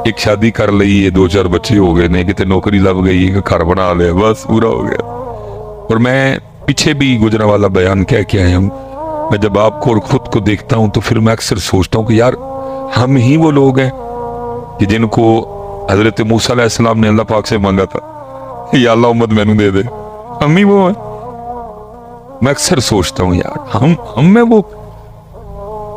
ایک شادی کر لی ہے، 2-4 بچے ہو گئے نے، کتے نوکری لگ گئی ہے، گھر بنا لیا، بس پورا ہو گیا۔ اور میں پیچھے بھی گزرا والا بیان کہہ کے آیا ہوں، میں جب آپ کو اور خود کو دیکھتا ہوں تو پھر میں اکثر سوچتا ہوں کہ یار ہم ہی وہ لوگ ہیں کہ جن کو حضرت موسیٰ علیہ السلام نے اللہ پاک سے مانگا تھا یا اللہ امت میں دے دے، ہم ہی وہ ہیں۔ میں اکثر سوچتا ہوں یار ہم میں وہ،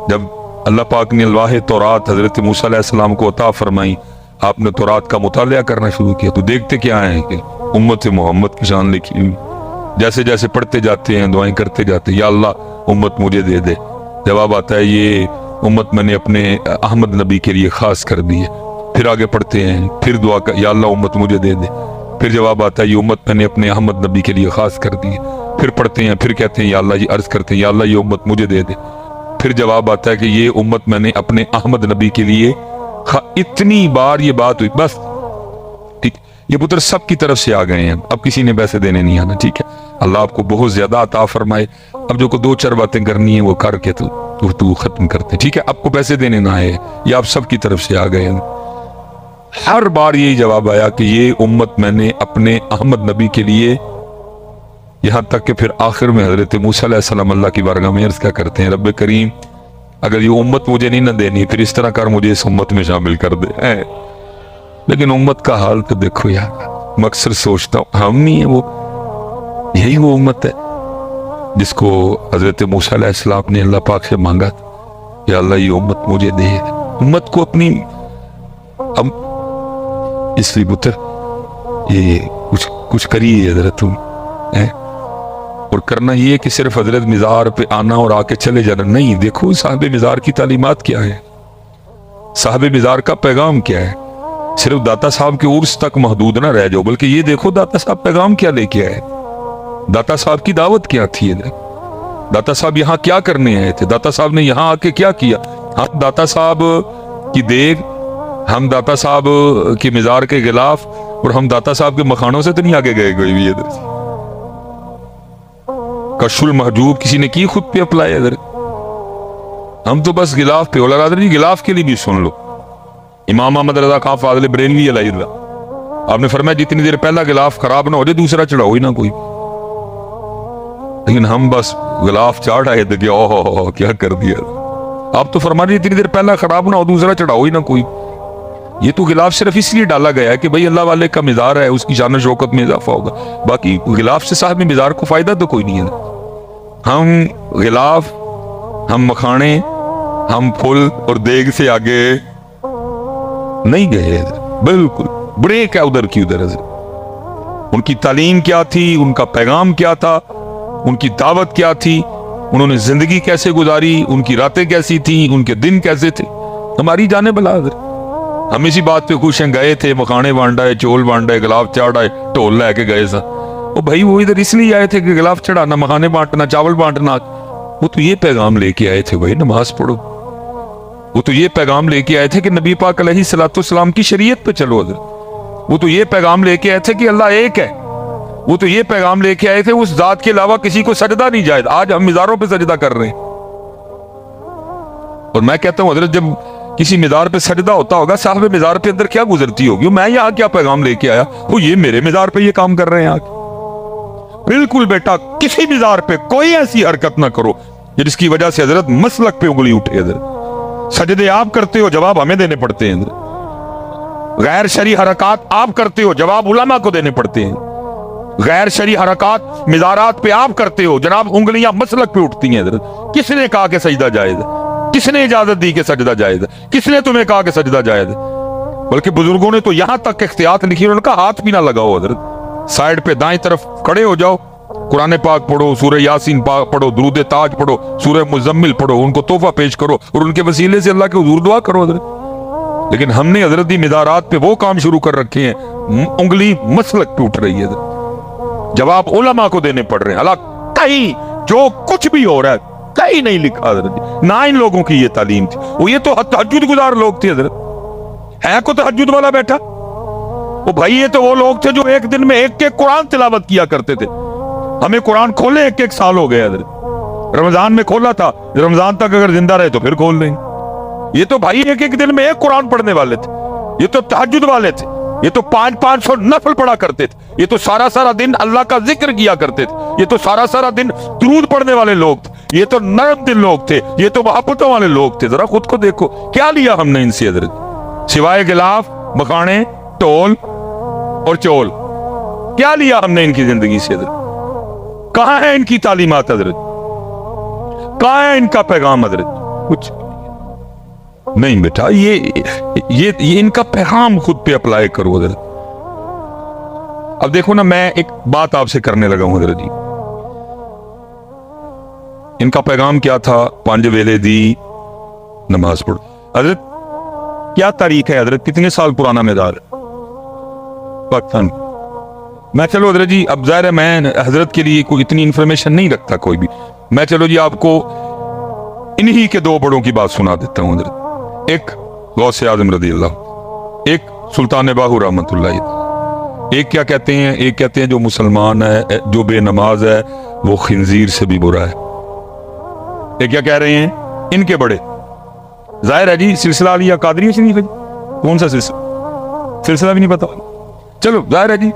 جب اللہ پاک نے الواح تورات حضرت موسیٰ علیہ السلام کو عطا فرمائی، آپ نے تورات کا مطالعہ کرنا شروع کیا تو دیکھتے کیا ہیں کہ امت محمد کی شان لکھی ہوئی، جیسے جیسے پڑھتے جاتے ہیں دعائیں کرتے جاتے ہیں یا اللہ امت مجھے دے دے، جواب آتا ہے یہ امت میں نے اپنے احمد نبی کے لیے خاص کر دی ہے، پھر آگے پڑھتے ہیں، پھر دعا کر یا اللہ امت مجھے دے دے، پھر جواب آتا ہے یہ امت میں نے اپنے احمد نبی کے لیے خاص کر دی ہے، پھر پڑھتے ہیں، پھر کہتے ہیں یا اللہ، یہ عرض کرتے ہیں یا اللہ یہ امت مجھے دے دے، پھر جواب آتا ہے کہ یہ امت میں نے اپنے احمد نبی کے لیے اتنی بار یہ بات ہوئی، بس ٹھیک، یہ پتر سب کی طرف سے آ گئے ہیں، اب کسی نے پیسے دینے نہیں آنا، ٹھیک ہے، اللہ آپ کو بہت زیادہ عطا فرمائے، اب جو کو 2-4 باتیں کرنی ہیں وہ کر کے تو ختم کرتے ہیں، ٹھیک ہے، آپ کو پیسے دینے نہ آئے، یہ آپ سب کی طرف سے آ گئے ہیں۔ ہر بار یہی جواب آیا کہ یہ امت میں نے اپنے احمد نبی کے لیے، یہاں تک کہ پھر آخر میں حضرت موسیٰ علیہ السلام اللہ کی بارگاہ میں عرض کیا کرتے ہیں، رب کریم اگر یہ امت مجھے نہیں نہ دینی پھر اس طرح کر مجھے اس امت میں شامل کر دے، لیکن امت کا حال تو دیکھو یار، میں اکثر سوچتا ہوں ہم ہی ہیں وہ، یہی وہ امت ہے جس کو حضرت موسیٰ علیہ السلام نے اللہ پاک سے مانگا تھا کہ اللہ یہ امت مجھے دے، امت کو اپنی، اب اس لیے پتر یہ کچھ کریے حضرت تم، اور کرنا یہ ہے کہ صرف حضرت مزار پہ آنا اور آ کے چلے جانا نہیں، دیکھو صاحب مزار کی تعلیمات کیا ہے، صاحب مزار کا پیغام کیا ہے، صرف داتا صاحب کے عرس تک محدود نہ رہ جاؤ، بلکہ یہ دیکھو داتا صاحب پیغام کیا لے کے آئے، داتا صاحب کی دعوت کیا تھی، داتا صاحب یہاں کیا کرنے آئے تھے، داتا صاحب نے یہاں آ کے کیا کیا، ہم داتا صاحب کی دیگ، ہم داتا صاحب کی مزار کے غلاف اور ہم داتا صاحب کے مکھانوں سے تو نہیں آگے گئے کوئی بھی ادھر سے، کشف المحجوب کسی نے کی خود پہ اپلائی ادھر، ہم تو بس غلاف پہ، اولا رادر جی غلاف کے لیے بھی سن لو، امام احمد رضا خان فاضل بریلوی علیہ اللہ، آپ نے فرمایا جتنی دیر پہلا غلاف خراب نہ ہو جائے دوسرا چڑھاؤ ہی نہ کوئی، لیکن ہم بس غلاف چاڑھ آئے تھے کہ اوہ کیا کر دیا، آپ تو فرما رہے جتنی دیر پہلا خراب نہ ہو دوسرا چڑھاؤ ہی نہ کوئی، یہ تو غلاف صرف اس لیے ڈالا گیا ہے کہ بھئی اللہ والے کا مزار ہے اس کی شان و شوکت میں اضافہ ہوگا، باقی غلاف سے صاحب مزار کو فائدہ تو کوئی نہیں ہے، ہم غلاف، ہم مکھانے، ہم پھل اور دیگ سے آگے نہیں گئے، بالکل بریک ہے ادھر کی ادھر، ان کی تعلیم کیا تھی، ان کا پیغام کیا تھا، ان کی دعوت کیا تھی، انہوں نے زندگی کیسے گزاری، ان کی راتیں کیسی تھیں، ان کے دن کیسے تھے، ہماری جانیں بلا حضرت، ہم اسی بات پہ خوش ہیں، گئے تھے مکھانے بانٹائے، چول بانٹائے، غلاف چاڑھائے، ٹول لے کے گئے سا، وہ بھائی وہ ادھر اس لیے آئے تھے کہ غلاف چڑھانا، مکھانے بانٹنا، چاول بانٹنا، وہ تو یہ پیغام لے کے آئے تھے بھائی نماز پڑھو، وہ تو یہ پیغام لے کے آئے تھے کہ نبی پاک علیہ الصلوۃ والسلام کی شریعت پہ چلو حضرت، وہ تو یہ پیغام لے کے آئے تھے کہ اللہ ایک ہے، وہ تو یہ پیغام لے کے آئے تھے اس ذات کے علاوہ کسی کو سجدہ نہیں جائز، آج ہم مزاروں پہ سجدہ کر رہے ہیں، اور میں کہتا ہوں حضرت جب کسی مزار پہ سجدہ ہوتا ہوگا صاحب مزار پہ اندر کیا گزرتی ہوگی، میں یہاں کیا پیغام لے کے آیا، وہ یہ میرے مزار پہ یہ کام کر رہے ہیں آج، بالکل بیٹا کسی مزار پہ کوئی ایسی حرکت نہ کرو جس کی وجہ سے حضرت مسلک پہ انگلی اٹھے، حضرت سجدے آپ کرتے ہو جواب ہمیں دینے پڑتے ہیں، حضرت غیر شرعی حرکات آپ کرتے ہو جواب علماء کو دینے پڑتے ہیں، غیر شرعی حرکات مزارات پہ آپ کرتے ہو جناب انگلیاں مسلک پہ اٹھتی ہیں، حضرت کس نے کہا کہ سجدہ جائز ہے، کس نے اجازت دی کہ سجدہ جائز ہے، کس نے تمہیں کہا کہ سجدہ جائز ہے، بلکہ بزرگوں نے تو یہاں تک احتیاط لکھی، انہوں نے کہا ہاتھ بھی نہ لگاؤ حضرت، سائیڈ پہ دائیں طرف کھڑے ہو جاؤ، قرآن پاک پڑھو، سورہ یاسین پاک پڑھو، درود تاج پڑھو، سورہ مزمل پڑھو، ان کو تحفہ پیش کرو اور ان کے وسیلے سے اللہ کے حضور دعا کرو حضرت، لیکن ہم نے حضرت دی مزارات پہ وہ کام شروع کر رکھے ہیں، انگلی مسلک پہ اٹھ رہی ہے حضرت، جواب علماء کو دینے پڑ رہے ہیں، اللہ کہیں جو کچھ بھی ہو رہا ہے کہیں نہیں لکھا حضرت، نہ ان لوگوں کی یہ تعلیم تھی، وہ یہ تو تہجد گزار لوگ تھے حضرت، ہے کو تہجد والا بیٹھا، وہ بھائی یہ تو وہ لوگ تھے جو ایک دن میں ایک قرآن تلاوت کیا کرتے تھے، ہمیں قرآن کھولے ایک سال ہو گئے حضرت، رمضان میں کھولا تھا، رمضان تک اگر زندہ رہے تو پھر کھول لیں، یہ تو بھائی ایک دن میں ایک قرآن پڑھنے والے تھے، یہ تو تہجد والے تھے, یہ تو 500 نفل پڑھا کرتے تھے, یہ تو سارا سارا دن اللہ کا ذکر کیا کرتے تھے, یہ تو سارا سارا دن درود پڑھنے والے لوگ تھے, یہ تو نرم دل لوگ تھے, یہ تو محبتوں والے لوگ تھے. ذرا خود کو دیکھو, کیا لیا ہم نے ان سے حضرت, سوائے غلاف, مکانے, ٹول اور چول, کیا لیا ہم نے ان کی زندگی سے حضرت؟ کہاں ہے ان کی تعلیمات حضرت؟ کہاں ہے ان کا پیغام حضرت؟ کچھ نہیں بیٹا, یہ ان کا پیغام خود پہ اپلائی کرو حضرت. اب دیکھو نا, میں ایک بات آپ سے کرنے لگا ہوں حضرت جی. ان کا پیغام کیا تھا؟ 5 ویلے دی نماز پڑھو. حضرت کیا تاریخ ہے حضرت, کتنے سال پرانا میدان ہے پاکستان؟ میں چلو حضرت جی, اب ظاہر ہے میں حضرت کے لیے کوئی اتنی انفارمیشن نہیں رکھتا کوئی بھی, میں چلو جی آپ کو انہی کے 2 بڑوں کی بات سنا دیتا ہوں حضرت. ایک غوث اعظم رضی اللہ, ایک سلطان باہو رحمت اللہ. ایک کیا کہتے ہیں, ایک کہتے ہیں جو مسلمان ہے, جو بے نماز ہے, وہ خنزیر سے بھی برا ہے. ایک کیا کہہ رہے ہیں ان کے بڑے, ظاہر ہے جی سلسلہ علیہ قادری سے نہیں ہے, کون سا سلسلہ بھی نہیں پتا, چلو ظاہر ہے جی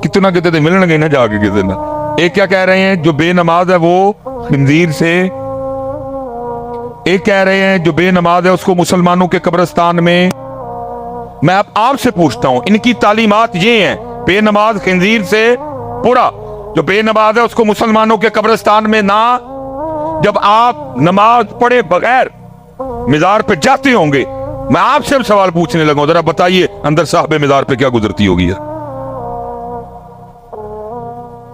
کتنا کہتے تھے, ملنے گئے نا جا کے کسی نا. ایک کیا کہہ رہے ہیں جو بے نماز ہے وہ خنزیر سے, ایک کہہ رہے ہیں جو بے نماز ہے اس کو مسلمانوں کے قبرستان میں. میں آپ سے پوچھتا ہوں, ان کی تعلیمات یہ ہیں, بے نماز خنزیر سے برا, جو بے نماز ہے اس کو مسلمانوں کے قبرستان میں نہ. جب آپ نماز پڑھے بغیر مزار پہ جاتے ہوں گے, میں آپ سے سوال پوچھنے لگا ہوں, ذرا بتائیے اندر صاحب مزار پہ کیا گزرتی ہوگی ہے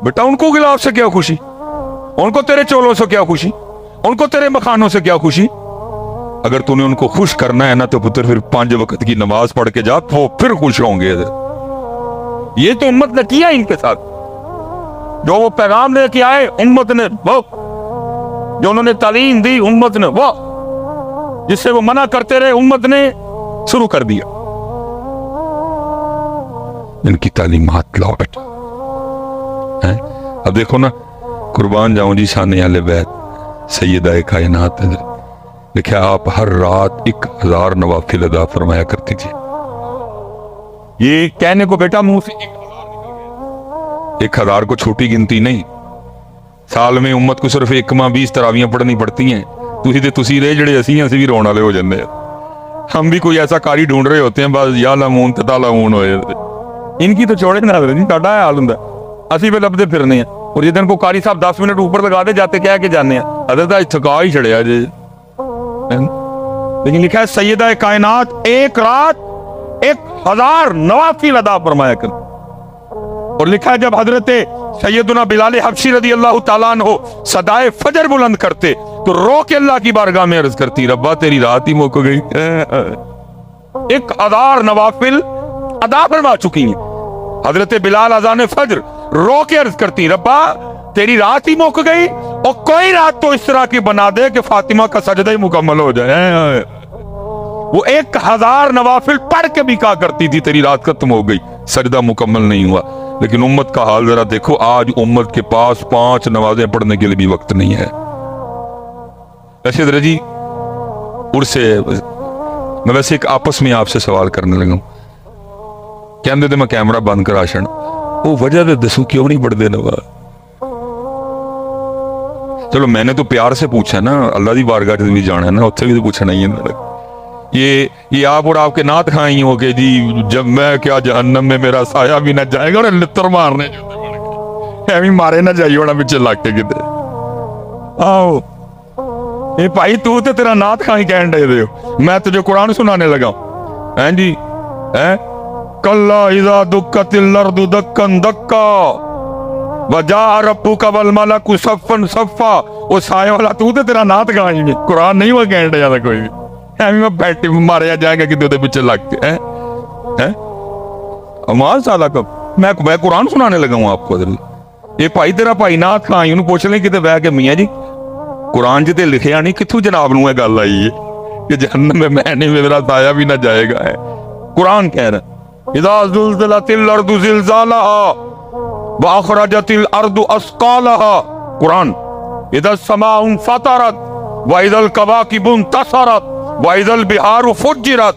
بیٹا؟ ان کو غلاف سے کیا خوشی, ان کو تیرے چولوں سے کیا خوشی, ان کو تیرے مکانوں سے کیا خوشی؟ اگر تو نے ان کو خوش کرنا ہے نا تو پتر پھر 5 وقت کی نماز پڑھ کے جا, تو پھر خوش ہوں گے. یہ تو امت نے کیا ان کے ساتھ, جو وہ پیغام لے کے آئے امت نے, وہ جو انہوں نے تعلیم دی امت نے, وہ جس سے وہ منع کرتے رہے امت نے شروع کر دیا. ان کی تعلیمات لاؤ بیٹا. اب دیکھو نا, قربان جاؤں جی شان اہل بیت سیدہ کائنات حضرت, دیکھیں آپ ہر رات 1000 نوافل ادا فرمایا کرتی تھی. یہ کہنے کو بیٹا منہ سے 1000 کو چھوٹی گنتی نہیں, سال میں امت کو صرف 1 ماہ 20 تراویاں پڑھنی پڑتی ہیں. تسی رہے جڑے اسی ہیں, اسی بھی رون والے ہو جاندے ہیں. ہم بھی کوئی ایسا کاری ڈھونڈ رہے ہوتے ہیں, بس یا لامون تتا لامون ہوئے. ان کی تو چھوڑے نہ حضرت جی, ساڈا حال ہوندا اسی پہ لبدے پھرنے ہیں. اور جس دن کو قاری صاحب 10 منٹ اوپر لگا دے جاتے کہہ کے جانے ہیں حضرت آج تھکا ہی چھڑیا جی. لیکن لکھا ہے سیدہ کائنات 1 رات 1000 نوافل ادا فرمایا کر. اور لکھا ہے جب حضرت سیدنا بلال حبشی رضی اللہ تعالیٰ عنہ صدائے فجر بلند کرتے تو رو کے اللہ کی بارگاہ میں عرض کرتی, ربا تیری رات ہی موک گئی. 1000 نوافل ادا فرما چکی ہیں. حضرت بلال اذان فجر رو کے عرض کرتی, ربا تیری رات ہی موک گئی, اور کوئی رات تو اس طرح کی بنا دے کہ فاطمہ کا سجدہ ہی مکمل ہو جائے. وہ 1000 نوافل پڑھ کے بھی کہا کرتی تھی تیری رات ختم ہو گئی, سجدہ مکمل نہیں ہوا. لیکن امت کا حال ذرا دیکھو, آج امت کے پاس 5 نمازیں پڑھنے کے لیے بھی وقت نہیں ہے. ایسے در جی میں ویسے ایک آپس میں آپ سے سوال کرنے لگا ہوں, کہندے دے میں کیمرہ بند کرا شن, وہ وجہ دے دسو کیوں نہیں پڑھ دے نماز؟ چلو میں نے تو پیار سے پوچھا نا, اللہ دی بارگاہ سے بھی جانا ہے نا, اتھے بھی تو پوچھنا ہی ہے. یہ آپ اور آپ کے نعت کھائیں ہو کہ جی جب میں کیا جہنم میں میرا سایہ بھی نہ جائے گا, اور لتر مارنے ایویں مارے نہ جائیے ہونا پچھے لگ کے کتے. آؤ اے بھائی تو تے تیرا نعت کھائیں کہن دے دیو, میں تجھے قرآن سنانے لگا ہوں. ہیں جی کلا اذا دکت الارض دکن دکا وجاء ربک والملک صفا صفا. وہ سایہ والا تو تے تیرا نعت کھائیں گے, قرآن نہیں وہ کہن دے جاتا کوئی بھی. میں بیٹھے ماریا جائے گا کہ پیچھے لگ کے آواز سالا کب میں قرآن سنانے لگا ہوں آپ کو. یہ بھائی تیرا بھائی نعت کھائیں انہوں پوچھ لیں کتے بہ کے, میاں جی قرآن جتے لکھیا نہیں, کتھوں جناب نو ہے گل آئی ہے کہ جہنم میں نہیں میرا سایہ بھی نہ جائے گا. ہے قرآن کہہ رہا ہے اذا زلزلت الارض زلزالها واخرجت الارض اثقالها. قرآن اذا السماء انفطرت واذا الكواكب انتصرت واذا البحار فجرت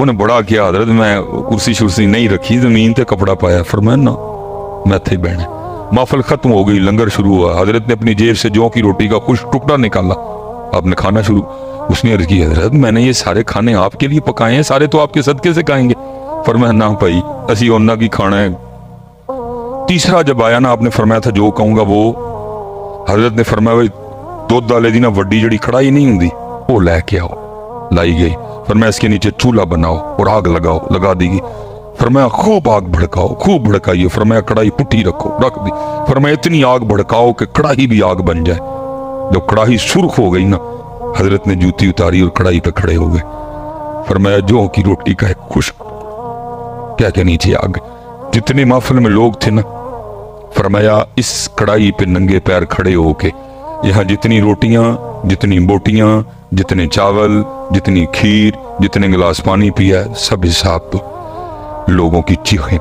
انہیں بڑا کیا حضرت میں کرسی شرسی نہیں رکھی زمین تے کپڑا پایا فرمایا نا میں تھے بہنے محفل ختم ہو گئی لنگر شروع ہوا حضرت نے اپنی جیب سے جو کی روٹی کا خوش ٹکڑا نکالا آپ نے کھانا شروع اس نے عرض کی حضرت میں نے یہ سارے کھانے آپ کے لیے پکائے ہیں سارے تو آپ کے صدقے سے کھائیں گے فرمایا نہ بھائی اسی اونا کی کھانا ہے تیسرا جب آیا نا آپ نے فرمایا تھا جو کہوں گا وہ حضرت نے فرمایا بھائی دودھ والے دی نا وڈی جڑی کڑائی نہیں ہوندی وہ لے کے آؤ لائی گئی فرمایا اس کے نیچے چولہا بناؤ اور آگ لگاؤ لگا دی گئی فرمایا خوب آگ بھڑکاؤ خوب بھڑکائیے فرمایا کڑائی پٹی رکھو رکھ دی فرمایا اتنی آگ بھڑکاؤ کہ کڑاہی بھی آگ بن جائے جب کڑاہی سرخ ہو گئی نا حضرت نے جوتی اتاری اور کڑائی پہ کھڑے ہو گئے فرمایا جو کی روٹی کا ایک خشک کیا کہ نیچے آگ جتنے محفل میں لوگ تھے نا فرمایا اس کڑائی پہ ننگے پیر کھڑے ہو کے یہاں جتنی روٹیاں جتنی بوٹیاں جتنے چاول جتنی کھیر جتنے گلاس پانی پیا سب حساب تو لوگوں کی چیخیں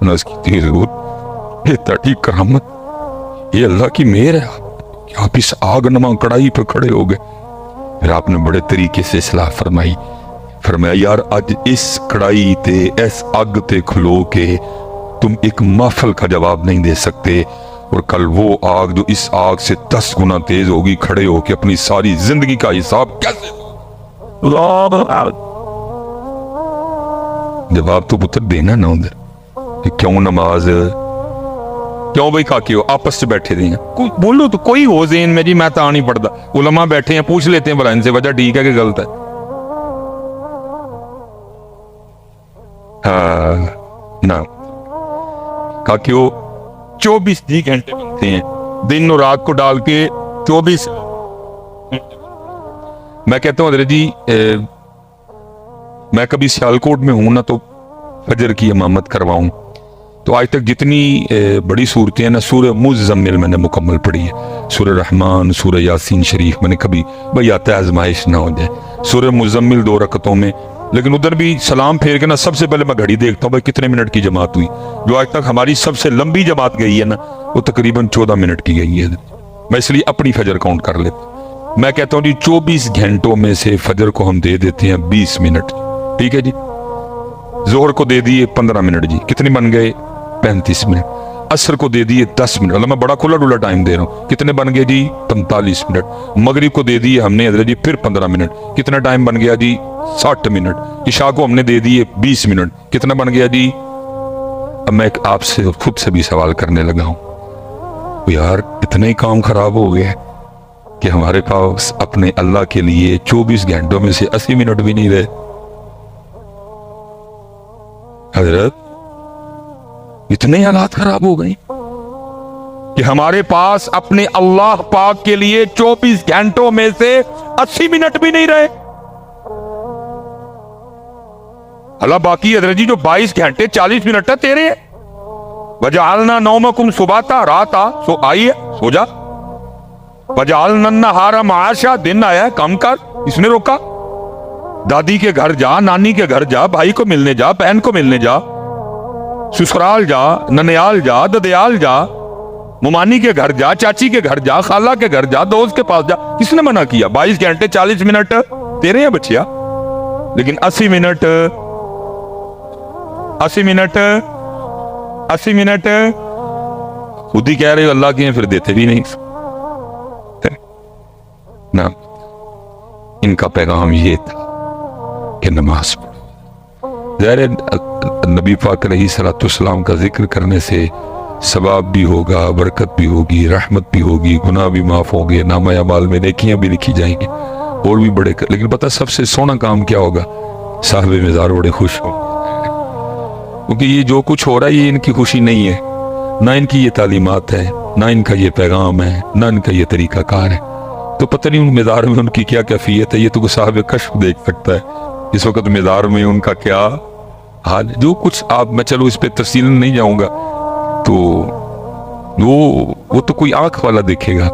نس کی تیز یہ تڑی کرامت یہ اللہ کی مہر ہے کہ آپ اس آگ نما کڑائی پہ کھڑے ہو گئے پھر آپ نے بڑے طریقے سے اصلاح فرمائی فرمایا یار آج اس کڑائی تے اس آگ تے کھلو کے تم ایک محفل کا جواب نہیں دے سکتے اور کل وہ آگ جو اس آگ سے 10 گنا تیز ہوگی کھڑے ہو کے اپنی ساری زندگی کا حساب کیسے جواب تو پتر دینا نا ادھر کہ کیوں نماز کیوں بھائی کاکے ہو آپس سے بیٹھے رہے ہیں بولو تو کوئی ہو ذہن میں جی میں تو نہیں پڑھتا علماء بیٹھے ہیں پوچھ لیتے ہیں بھلا ان سے وجہ ٹھیک ہے کہ غلط ہے نا کاکے ہو 24 گھنٹے بنتے ہیں دن اور رات کو ڈال کے 24 میں کہتا ہوں حضرت جی میں کبھی سیالکوٹ میں ہوں نا تو فجر کی امامت کرواؤں تو آج تک جتنی بڑی صورتیں ہیں نا سورہ مزمل میں نے مکمل پڑھی ہے سورہ رحمان سورہ یاسین شریف میں نے کبھی بھئی آتا ہے آزمائش نہ ہو جائے سورہ مزمل 2 رکعتوں میں لیکن ادھر بھی سلام پھیر کے نا سب سے پہلے میں گھڑی دیکھتا ہوں بھائی کتنے منٹ کی جماعت ہوئی جو آج تک ہماری سب سے لمبی جماعت گئی ہے نا وہ تقریباً 14 منٹ کی گئی ہے میں اس لیے اپنی فجر کاؤنٹ کر لیتا میں کہتا ہوں جی 24 گھنٹوں میں سے فجر کو ہم دے دیتے ہیں 20 منٹ ٹھیک ہے جی ظہر کو دے دیے 15 منٹ جی کتنے بن گئے 35 منٹ عصر کو دے دیے 10 منٹ اللہ میں بڑا کھلا ڈولا ٹائم دے رہا ہوں کتنے بن گئے جی 45 منٹ مغرب کو دے دیے ہم نے حضرت جی پھر 15 منٹ کتنا ٹائم بن گیا جی 60 منٹ عشاء کو ہم نے دے دیے 20 منٹ کتنا بن گیا جی اب میں آپ سے خود سے بھی سوال کرنے لگا ہوں یار اتنا ہی کام خراب ہو گیا کہ ہمارے پاس اپنے اللہ کے لیے 24 گھنٹوں میں سے 80 منٹ بھی نہیں رہے حضرت اتنے حالات خراب ہو گئے کہ ہمارے پاس اپنے اللہ پاک کے لیے 24 گھنٹوں میں سے 80 منٹ بھی نہیں رہے اللہ باقی حضرت جی جو 22 گھنٹے 40 منٹ ہے تیرے ہیں وَجَعَلْنَا نَوْمَكُمْ سُبَاتًا رات سو آئیے سو جا وَجَعَلْنَا النَّهَارَ مَعَاشًا دن آیا ہے کام کر اس نے روکا دادی کے گھر جا نانی کے گھر جا بھائی کو ملنے جا بہن کو ملنے جا سسرال جا ننیال جا ددیال جا ممانی کے گھر جا چاچی کے گھر جا خالہ کے گھر جا دوست کے پاس جا کس نے منع کیا 22 گھنٹے 40 منٹ تیرے ہیں بچیا لیکن 80 منٹ 80 منٹ 80 منٹ خود ہی کہہ رہے ہو اللہ کے ہیں پھر دیتے بھی نہیں نا ان کا پیغام یہ تھا کہ نماز پڑھو ظاہر نبی پاک علیہ الصلوۃ والسلام کا ذکر کرنے سے ثواب بھی ہوگا برکت بھی ہوگی رحمت بھی ہوگی گناہ بھی معاف ہوں گے نامہ اعمال میں نیکیاں بھی لکھی جائیں گی اور بھی بڑے لیکن پتہ سب سے سونا کام کیا ہوگا صاحب مزار بڑے خوش ہوں کیونکہ یہ جو کچھ ہو رہا ہے یہ ان کی خوشی نہیں ہے نہ ان کی یہ تعلیمات ہے نہ ان کا یہ پیغام ہے نہ ان کا یہ طریقہ کار ہے تو پتہ نہیں ان مزار میں ان کی کیا کیفیت ہے یہ تو صاحب کشف دیکھ سکتا ہے اس وقت مزار میں ان کا کیا حال جو کچھ آپ میں چلو اس پہ تفصیل نہیں جاؤں گا تو وہ تو کوئی آنکھ والا دیکھے گا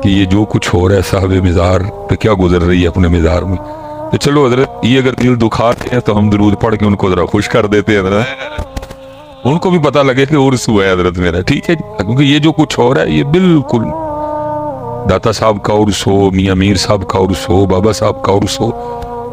کہ یہ جو کچھ ہو رہا ہے صاحب مزار پہ کیا گزر رہی ہے اپنے مزار میں تو چلو حضرت یہ اگر دل دکھاتے ہیں تو ہم درود پڑھ کے ان کو ذرا خوش کر دیتے ہیں حضرت ان کو بھی پتہ لگے کہ عرس ہوا ہے حضرت میرا ٹھیک ہے کیونکہ یہ جو کچھ ہو رہا ہے یہ بالکل داتا صاحب کا عرس ہو میاں میر صاحب کا عرس ہو بابا صاحب کا عرس ہو